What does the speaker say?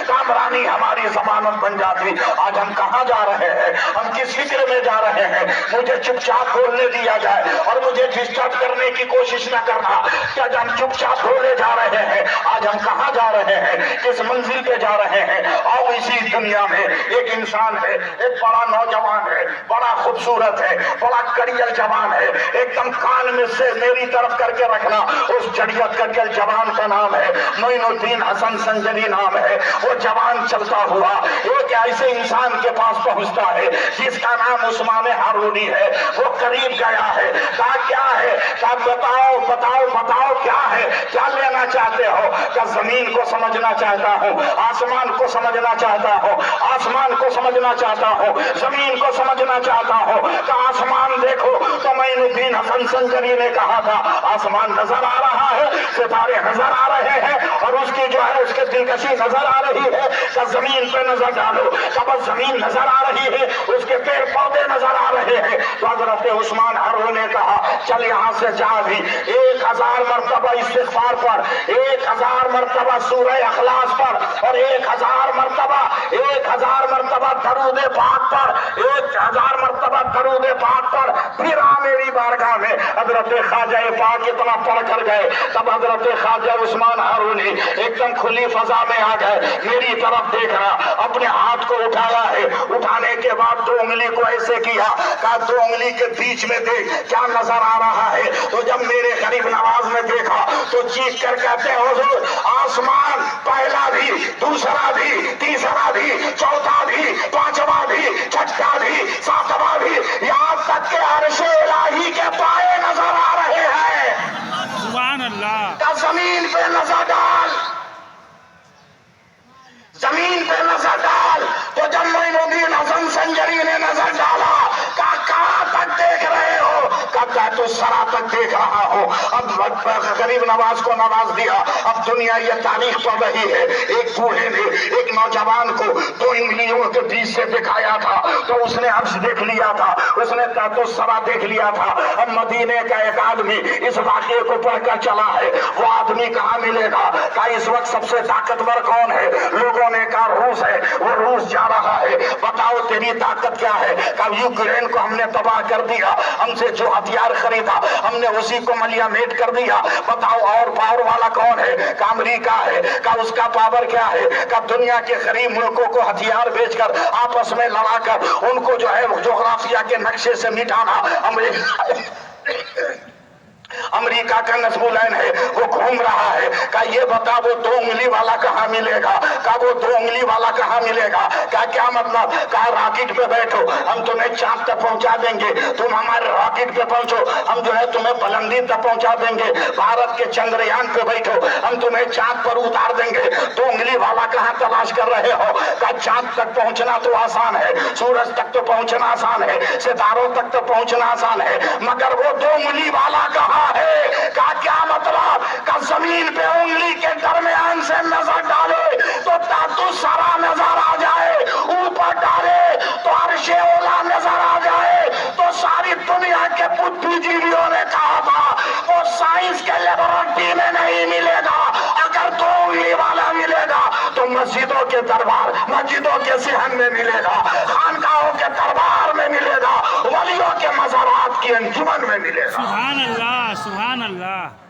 کامرانی ہماری ضمانت بن جاتی۔ آج ہم کہاں جا رہے ہیں؟ ہم کس فکر میں جا رہے ہیں؟ مجھے چپ چاپ بولنے دیا جائے اور مجھے ڈسٹرب کرنے کی کوشش نہ کرنا کہ آج ہم چپ چاپ بولے جا رہے ہیں۔ آج ہم کہاں جا رہے ہیں؟ کس منزل پہ جا رہے ہیں؟ اور اسی دنیا میں ایک انسان ہے، ایک بڑا نوجوان ہے، بڑا خوبصورت ہے، بڑا کڑیل جوان ہے، ایک دم کان میں سے میری طرف کر کے رکھنا، اس جڑیت کڑیل جوان کا نام ہے معین الدین حسن سنجری نام ہے۔ وہ جوان چلتا ہوا ایک ایسے انسان کے پاس پہنچتا ہے جس کا نام عثمان ہارونی ہے۔ وہ قریب گیا ہے، کہا کیا ہے؟ کہا بتاؤ بتاؤ بتاؤ کیا ہے، کیا لینا چاہتے ہو؟ کہ زمین کو سمجھنا چاہتا ہوں، آسمان کو سمجھنا چاہتا ہوں، آسمان کو سمجھنا چاہتا ہوں، زمین کو سمجھنا چاہتا ہوں۔ کہ آسمان دیکھو تو معین الدین حسن سنجری نے کہا تھا آسمان نظر آ رہا ہے، ستارے نظر آ رہے ہیں، اور اس کی جو ہے اس کے دلکشی نظر آ رہی ہے۔ کہ زمین پہ نظر ڈالو، کہ بس زمین نظر آ رہی ہے، اس کے پیڑ پودے نظر آ رہے ہیں۔ تو حضرت عثمان ہارون نے کہا چل یہاں سے جا بھی 1000 مرتبہ استغفار پر، 1000 مرتبہ سورہ اخلاص پر، اور 1000 مرتبہ درود پاک پر، 1000 مرتبہ درود پاک پر، پھر آ میری بارگاہ میں۔ حضرت خواجہ پاک اتنا پڑھ کر گئے، تب حضرت خواجہ عثمان ہارونی ایک دم کھلی فضا میں آ گئے، میری طرف دیکھ رہا، اپنے ہاتھ کو اٹھایا ہے، اٹھانے کے بعد 2 انگلی کو ایسے کیا، کہا 2 انگلی کے بیچ میں دیکھ کیا نظر آ رہا ہے۔ تو جب میرے قریب نواز نے دیکھا تو چیخ کر کہتے ہیں حضور آسمان پہلا بھی، دوسرا بھی، تیسرا بھی، چوتھا بھی، پانچواں بھی، چھٹا بھی، ساتواں بھی، یہاں تک کہ عرش الہی کے پائے نظر آ رہے ہیں۔ سبحان اللہ۔ کہ زمین پہ نظر ڈال، زمین پہ نظر ڈال۔ تو جب معین الدین حسن سنجری نے نظر ڈالا، کہاں تک دیکھ رہے ہو؟ کہا تو سرا تک دیکھ رہا ہو۔ اب غریب نواز کو نواز دیا، اب دنیا یہ تاریخ پڑھ رہی ہے۔ ایک بوڑھے نے ایک نوجوان کو 2 انگلیوں کے بیچ سے دکھایا تھا، تو اس نے عرش دیکھ لیا تھا، اس نے تو سرا دیکھ لیا تھا۔ اب مدینے کا ایک آدمی اس واقعے کو پڑھ کر چلا ہے، وہ آدمی کہاں ملے گا؟ کہ اس وقت سب سے طاقتور کون ہے؟ لوگوں نے کہا روس ہے، وہ روس جا رہا ہے۔ بتاؤ تیری طاقت کیا ہے؟ کہ یوکرین کو ہم نے تباہ کر دیا، ہم سے جو ہتھیار خریدا ہم نے اسی کو ملیا میٹ کر دیا۔ بتاؤ اور پاور والا کون ہے؟ کہ امریکہ ہے۔ کہ اس کا پاور کیا ہے؟ کہ دنیا کے غریب ملکوں کو ہتھیار بیچ کر آپس میں لڑا کر ان کو جو ہے جغرافیہ کے نقشے سے مٹانا امریکہ کا نصب العین ہے، وہ گھوم رہا ہے۔ کہ یہ بتا وہ 2 انگلی والا کہاں ملے گا؟ کہ وہ 2 انگلی والا کہاں ملے گا؟ کیا مطلب؟ کہ راکٹ پہ بیٹھو، ہم تمہیں چاند تک پہنچا دیں گے، تم ہمارے راکٹ پہ پہنچو، ہم جو ہے تمہیں بلندی تک پہنچا دیں گے، بھارت کے چندریان پہ بیٹھو، ہم تمہیں چاند پر اتار دیں گے۔ 2 انگلی والا کہاں تلاش کر رہے ہو؟ کہ چاند تک پہنچنا تو آسان ہے، سورج تک تو پہنچنا آسان ہے، ستاروں تک تو پہنچنا آسان ہے، مگر وہ 2 انگلی والا کہاں ہے؟ کیا مطلب؟ کہ زمین پہ انگلی کے درمیان سے نظر ڈالے تو تاتو سارا نظر آ جائے، اوپر ڈالے تو عرش اولا نظر آ جائے۔ تو ساری دنیا کے بدھی جیویوں نے کہا تھا وہ سائنس کے لیبورٹری میں نہیں ملے گا، اگر 2 انگلی والا ملے گا تو مسجدوں کے دربار، مسجدوں کے صحن میں ملے گا، خانقاہوں کے دربار میں ملے گا، ولیوں کے مزارات کی انجمن میں ملے گا۔ سبحان اللہ، سبحان اللہ۔